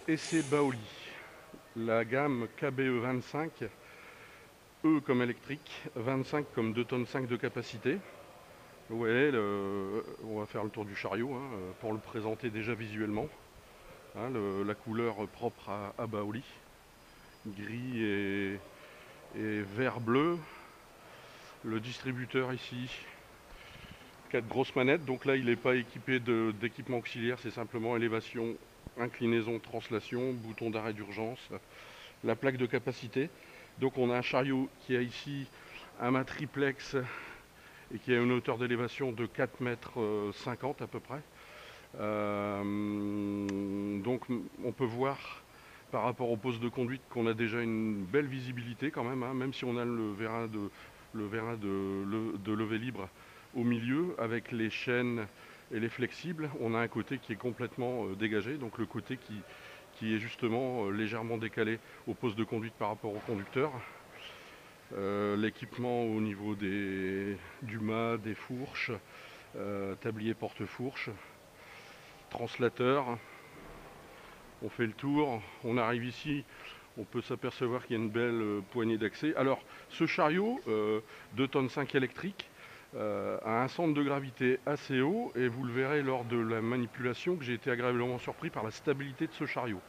essai Baoli, la gamme KBE25, E comme électrique, 25 comme 2,5 tonnes de capacité. Vous voyez, on va faire le tour du chariot pour le présenter déjà visuellement. La couleur propre à Baoli, gris et vert bleu. Le distributeur ici, 4 grosses manettes, donc là il n'est pas équipé d'équipement auxiliaire, c'est simplement élévation, inclinaison, translation, bouton d'arrêt d'urgence, la plaque de capacité. Donc on a un chariot qui a ici un mât triplex et qui a une hauteur d'élévation de 4,50 m à peu près. Donc on peut voir par rapport au poste de conduite qu'on a déjà une belle visibilité quand même, même si on a le vérin de levée libre au milieu avec les chaînes et les flexibles. On a un côté qui est complètement dégagé, donc le côté qui est justement légèrement décalé au poste de conduite par rapport au conducteur. L'équipement au niveau du mât, des fourches, tablier porte-fourche, translateur. On fait le tour, on arrive ici, on peut s'apercevoir qu'il y a une belle poignée d'accès. Alors ce chariot, 2,5 tonnes électrique, a un centre de gravité assez haut, et vous le verrez lors de la manipulation que j'ai été agréablement surpris par la stabilité de ce chariot.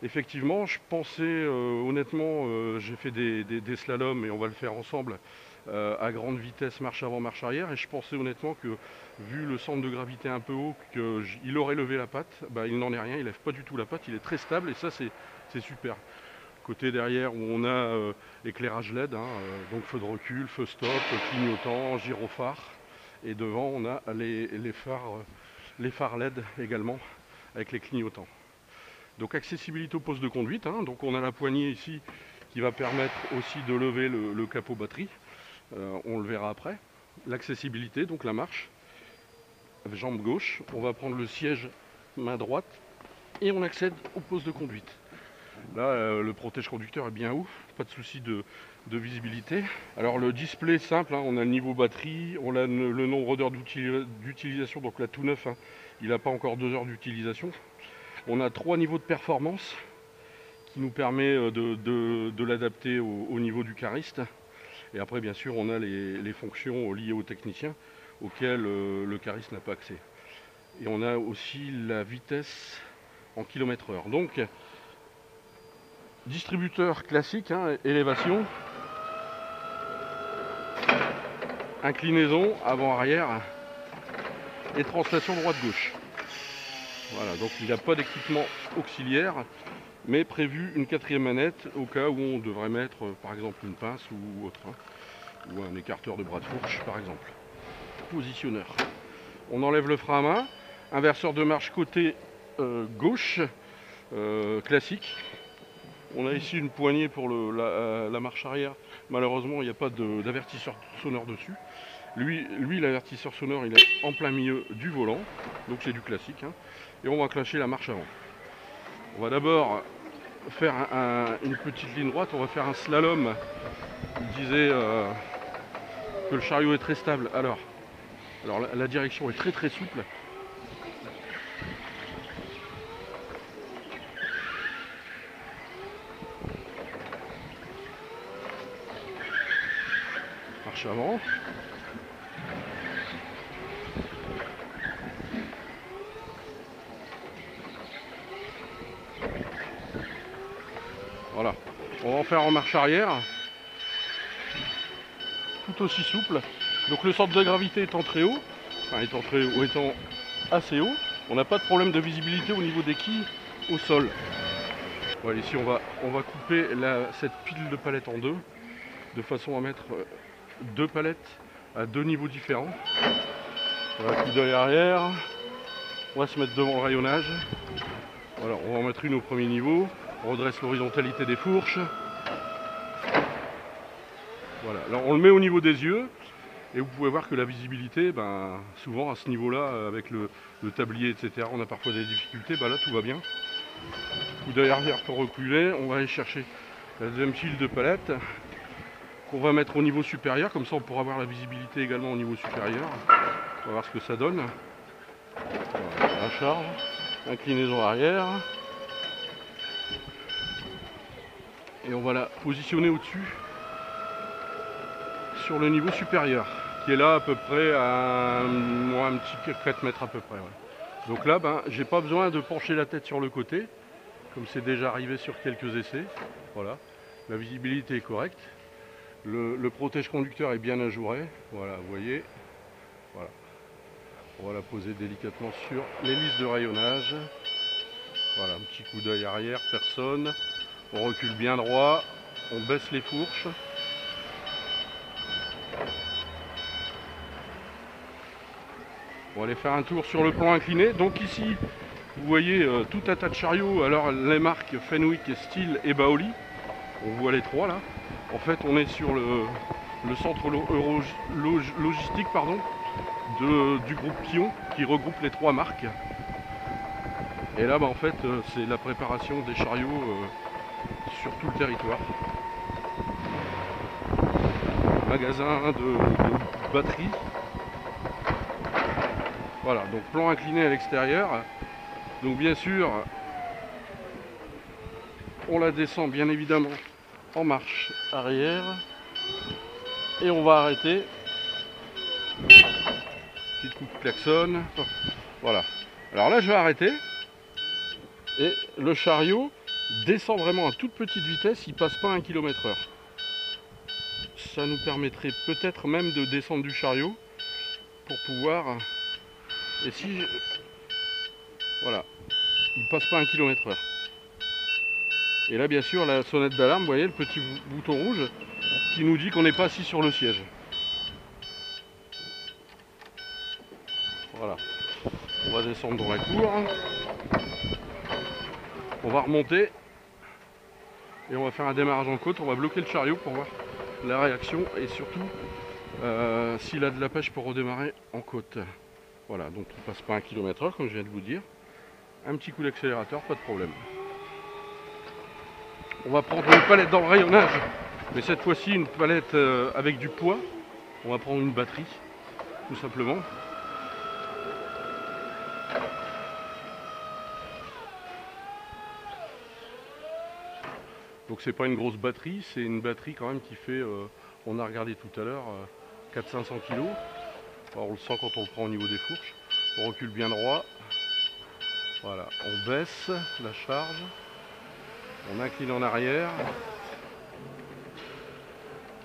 Effectivement, je pensais honnêtement, j'ai fait des slaloms et on va le faire ensemble à grande vitesse, marche avant, marche arrière, et je pensais honnêtement que vu le centre de gravité un peu haut, qu'il aurait levé la patte. Il n'en est rien, il lève pas du tout la patte, il est très stable et ça c'est super. Côté derrière où on a éclairage LED, donc feu de recul, feu stop, clignotant, gyrophare, et devant on a les phares LED également avec les clignotants. Donc accessibilité au poste de conduite, donc on a la poignée ici qui va permettre aussi de lever le capot batterie, on le verra après. L'accessibilité, donc la marche, jambe gauche, on va prendre le siège main droite et on accède au poste de conduite. Là le protège conducteur est bien haut, pas de souci de visibilité. Alors le display simple, on a le niveau batterie, on a le nombre d'heures d'utilisation, donc là tout neuf, il n'a pas encore 2 heures d'utilisation. On a 3 niveaux de performance qui nous permet de l'adapter au niveau du cariste. Et après, bien sûr, on a les fonctions liées au technicien auxquelles le cariste n'a pas accès. Et on a aussi la vitesse en km/h. Donc, distributeur classique, élévation, inclinaison, avant-arrière et translation droite-gauche. Voilà, donc il n'y a pas d'équipement auxiliaire, mais prévu une 4e manette au cas où on devrait mettre par exemple une pince ou autre, ou un écarteur de bras de fourche par exemple. Positionneur. On enlève le frein à main, inverseur de marche côté gauche, classique. On a ici une poignée pour la marche arrière. Malheureusement, il n'y a pas d'avertisseur sonore dessus. Lui l'avertisseur sonore, il est en plein milieu du volant, donc c'est du classique. Et on va clencher la marche avant. On va d'abord faire une petite ligne droite, on va faire un slalom. Il disait que le chariot est très stable. Alors la direction est très souple. Marche avant. Voilà, on va en faire en marche arrière, tout aussi souple. Donc le centre de gravité étant très haut, étant assez haut, on n'a pas de problème de visibilité au niveau des quilles au sol. Voilà, ici on va couper cette pile de palettes en deux, de façon à mettre 2 palettes à 2 niveaux différents. Voilà, coup d'œil arrière, on va se mettre devant le rayonnage. Voilà, on va en mettre une au premier niveau. On redresse l'horizontalité des fourches. Voilà, là on le met au niveau des yeux et vous pouvez voir que la visibilité, souvent à ce niveau-là, avec le tablier, etc., on a parfois des difficultés. Là tout va bien. Coup d'œil arrière pour reculer. On va aller chercher la deuxième file de palettes qu'on va mettre au niveau supérieur, comme ça on pourra avoir la visibilité également au niveau supérieur. On va voir ce que ça donne. Voilà, la charge, inclinaison arrière. Et on va la positionner au-dessus, sur le niveau supérieur, qui est là à peu près à un petit 4 mètres à peu près. Ouais. Donc là, j'ai pas besoin de pencher la tête sur le côté, comme c'est déjà arrivé sur quelques essais. Voilà, la visibilité est correcte. Le protège-conducteur est bien ajouré. Voilà, vous voyez. Voilà. On va la poser délicatement sur l'hélice de rayonnage. Voilà, un petit coup d'œil arrière, personne. On recule bien droit, on baisse les fourches. On va aller faire un tour sur le plan incliné. Donc ici, vous voyez tout un tas de chariots. Alors les marques Fenwick, Stihl et Baoli. On voit les trois là. En fait, on est sur le centre logistique du groupe Pion qui regroupe les trois marques. Et là, en fait, c'est la préparation des chariots sur tout le territoire. Magasin de batterie. Voilà, donc plan incliné à l'extérieur. Donc bien sûr, on la descend bien évidemment en marche arrière. Et on va arrêter. Petit coup de klaxon. Voilà. Alors là, je vais arrêter. Et le chariot descend vraiment à toute petite vitesse, il passe pas 1 km/h. Ça nous permettrait peut-être même de descendre du chariot pour pouvoir... Et si... Voilà, il passe pas 1 km/h. Et là bien sûr la sonnette d'alarme, vous voyez le petit bouton rouge qui nous dit qu'on n'est pas assis sur le siège. Voilà, on va descendre dans la cour. On va remonter et on va faire un démarrage en côte. On va bloquer le chariot pour voir la réaction et surtout s'il a de la pêche pour redémarrer en côte. Voilà, donc il passe pas 1 km/h comme je viens de vous dire. Un petit coup d'accélérateur, pas de problème. On va prendre une palette dans le rayonnage, mais cette fois-ci une palette avec du poids. On va prendre une batterie, tout simplement. Donc c'est pas une grosse batterie, c'est une batterie quand même qui fait, on a regardé tout à l'heure, 400-500 kg. Alors on le sent quand on le prend au niveau des fourches. On recule bien droit. Voilà, on baisse la charge. On incline en arrière.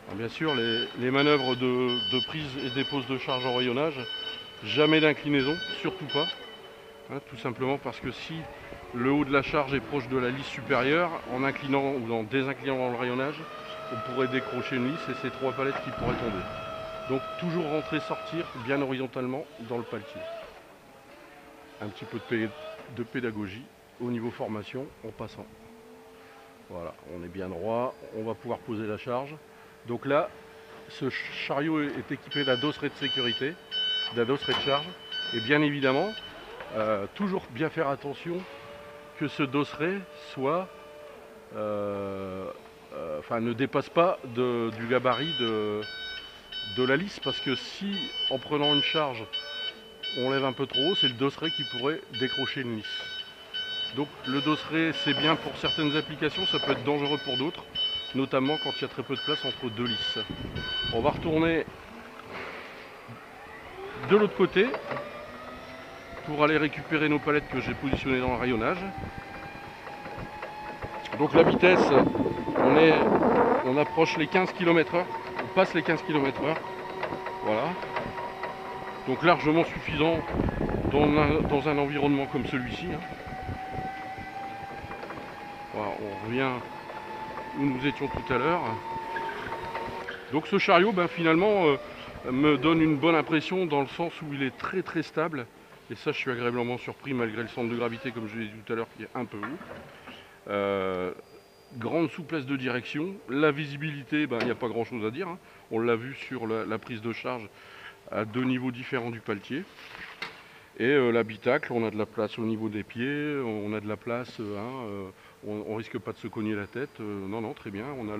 Alors bien sûr, les manœuvres de prise et dépose de charge en rayonnage, jamais d'inclinaison, surtout pas. Hein, tout simplement parce que si le haut de la charge est proche de la lisse supérieure, en inclinant ou en désinclinant dans le rayonnage, on pourrait décrocher une lisse et c'est 3 palettes qui pourraient tomber. Donc toujours rentrer, sortir bien horizontalement dans le paletier. Un petit peu de pédagogie au niveau formation en passant. Voilà, on est bien droit, on va pouvoir poser la charge. Donc là, ce chariot est équipé d'un dosseret de sécurité, d'un dosseret de charge. Et bien évidemment, toujours bien faire attention que ce dosseret soit, ne dépasse pas du gabarit de la lisse. Parce que si, en prenant une charge, on lève un peu trop haut, c'est le dosseret qui pourrait décrocher une lisse. Donc le dosseret c'est bien pour certaines applications, ça peut être dangereux pour d'autres, notamment quand il y a très peu de place entre deux lisses. On va retourner de l'autre côté pour aller récupérer nos palettes que j'ai positionnées dans le rayonnage. Donc la vitesse, on approche les 15 km/h, on passe les 15 km/h. Voilà. Donc largement suffisant dans un environnement comme celui-ci. Hein. Voilà, on revient où nous étions tout à l'heure. Donc ce chariot, finalement, me donne une bonne impression dans le sens où il est très très stable. Et ça, je suis agréablement surpris malgré le centre de gravité, comme je l'ai dit tout à l'heure, qui est un peu haut. Grande souplesse de direction. La visibilité, il n'y a pas grand chose à dire. Hein. On l'a vu sur la prise de charge à 2 niveaux différents du paletier. Et l'habitacle, on a de la place au niveau des pieds, on a de la place, on risque pas de se cogner la tête. Non, très bien. On a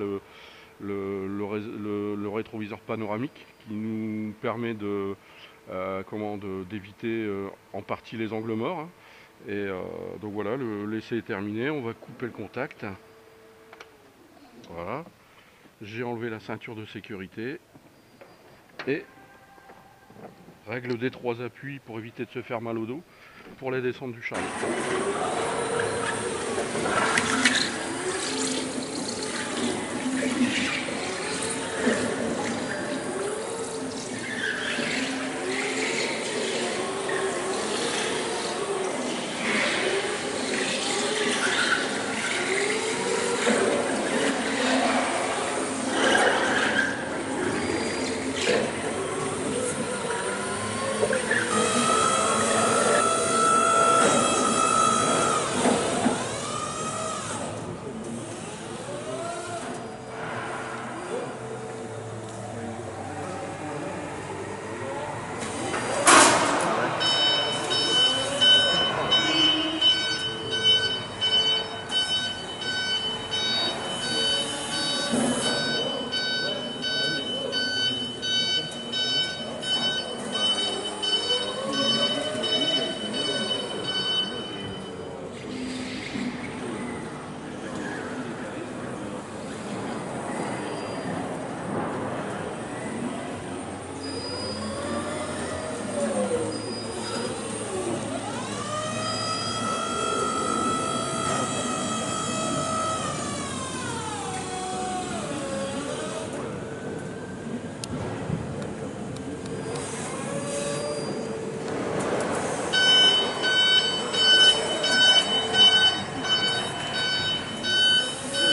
le rétroviseur panoramique qui nous permet d'éviter en partie les angles morts. Hein. Et donc voilà, l'essai est terminé. On va couper le contact. Voilà. J'ai enlevé la ceinture de sécurité. Et règle des 3 appuis pour éviter de se faire mal au dos pour la descente du chariot.